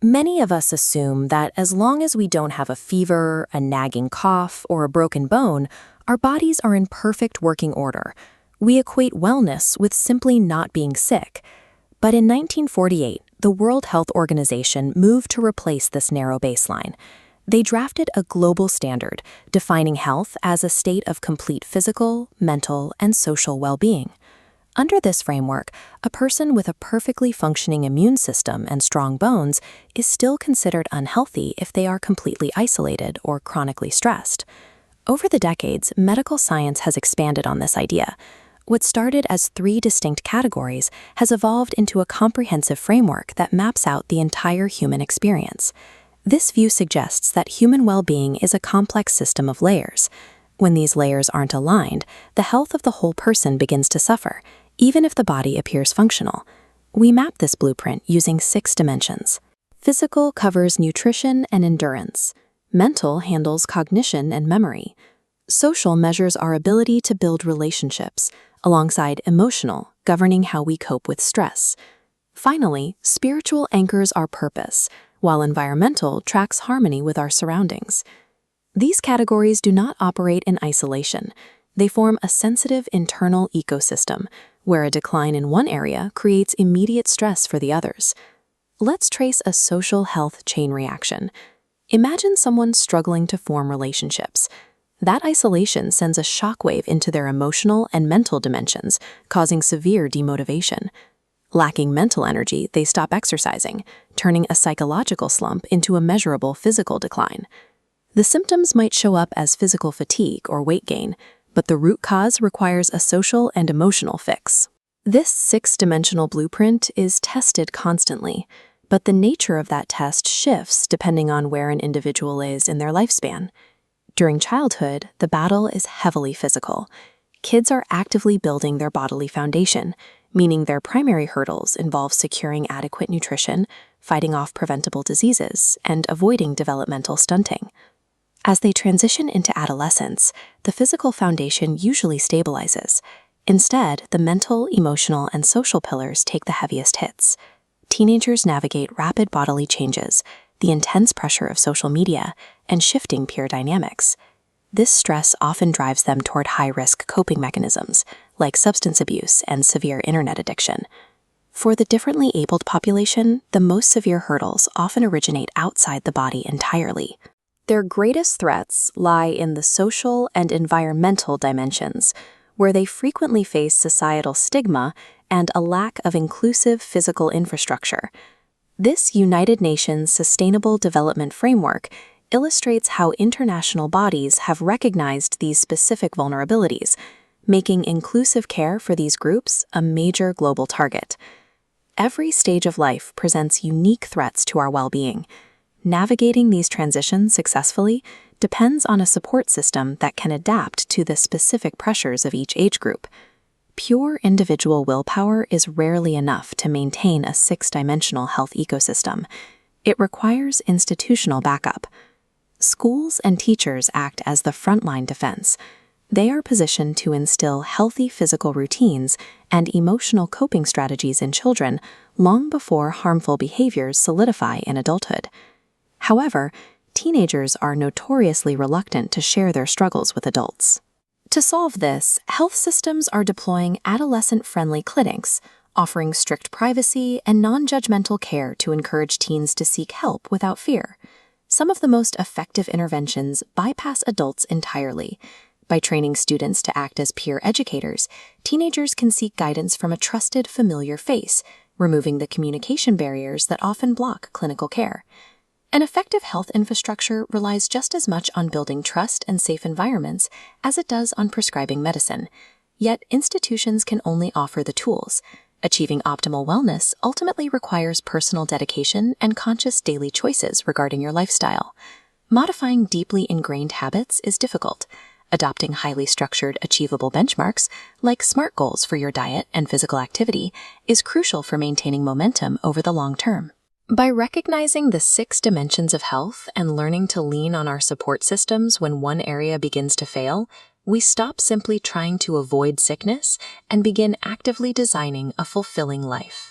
Many of us assume that as long as we don't have a fever, a nagging cough, or a broken bone, our bodies are in perfect working order. We equate wellness with simply not being sick. But in 1948, the World Health Organization moved to replace this narrow baseline. They drafted a global standard, defining health as a state of complete physical, mental, and social well-being. Under this framework, a person with a perfectly functioning immune system and strong bones is still considered unhealthy if they are completely isolated or chronically stressed. Over the decades, medical science has expanded on this idea. What started as 3 distinct categories has evolved into a comprehensive framework that maps out the entire human experience. This view suggests that human well-being is a complex system of layers. When these layers aren't aligned, the health of the whole person begins to suffer, even if the body appears functional. We map this blueprint using 6 dimensions. Physical covers nutrition and endurance. Mental handles cognition and memory. Social measures our ability to build relationships, alongside emotional, governing how we cope with stress. Finally, spiritual anchors our purpose, while environmental tracks harmony with our surroundings. These categories do not operate in isolation. They form a sensitive internal ecosystem, where a decline in one area creates immediate stress for the others. Let's trace a social health chain reaction. Imagine someone struggling to form relationships. That isolation sends a shockwave into their emotional and mental dimensions, causing severe demotivation. Lacking mental energy, they stop exercising, turning a psychological slump into a measurable physical decline. The symptoms might show up as physical fatigue or weight gain, but the root cause requires a social and emotional fix. This 6-dimensional blueprint is tested constantly, but the nature of that test shifts depending on where an individual is in their lifespan. During childhood, the battle is heavily physical. Kids are actively building their bodily foundation, meaning their primary hurdles involve securing adequate nutrition, fighting off preventable diseases, and avoiding developmental stunting. As they transition into adolescence, the physical foundation usually stabilizes. Instead, the mental, emotional, and social pillars take the heaviest hits. Teenagers navigate rapid bodily changes, the intense pressure of social media, and shifting peer dynamics. This stress often drives them toward high-risk coping mechanisms, like substance abuse and severe internet addiction. For the differently abled population, the most severe hurdles often originate outside the body entirely. Their greatest threats lie in the social and environmental dimensions, where they frequently face societal stigma and a lack of inclusive physical infrastructure. This United Nations Sustainable Development Framework illustrates how international bodies have recognized these specific vulnerabilities, making inclusive care for these groups a major global target. Every stage of life presents unique threats to our well-being. Navigating these transitions successfully depends on a support system that can adapt to the specific pressures of each age group. Pure individual willpower is rarely enough to maintain a 6-dimensional health ecosystem. It requires institutional backup. Schools and teachers act as the frontline defense. They are positioned to instill healthy physical routines and emotional coping strategies in children long before harmful behaviors solidify in adulthood. However, teenagers are notoriously reluctant to share their struggles with adults. To solve this, health systems are deploying adolescent-friendly clinics, offering strict privacy and non-judgmental care to encourage teens to seek help without fear. Some of the most effective interventions bypass adults entirely. By training students to act as peer educators, teenagers can seek guidance from a trusted, familiar face, removing the communication barriers that often block clinical care. An effective health infrastructure relies just as much on building trust and safe environments as it does on prescribing medicine. Yet institutions can only offer the tools. Achieving optimal wellness ultimately requires personal dedication and conscious daily choices regarding your lifestyle. Modifying deeply ingrained habits is difficult. Adopting highly structured, achievable benchmarks, like SMART goals for your diet and physical activity, is crucial for maintaining momentum over the long term. By recognizing the 6 dimensions of health and learning to lean on our support systems when one area begins to fail, we stop simply trying to avoid sickness and begin actively designing a fulfilling life.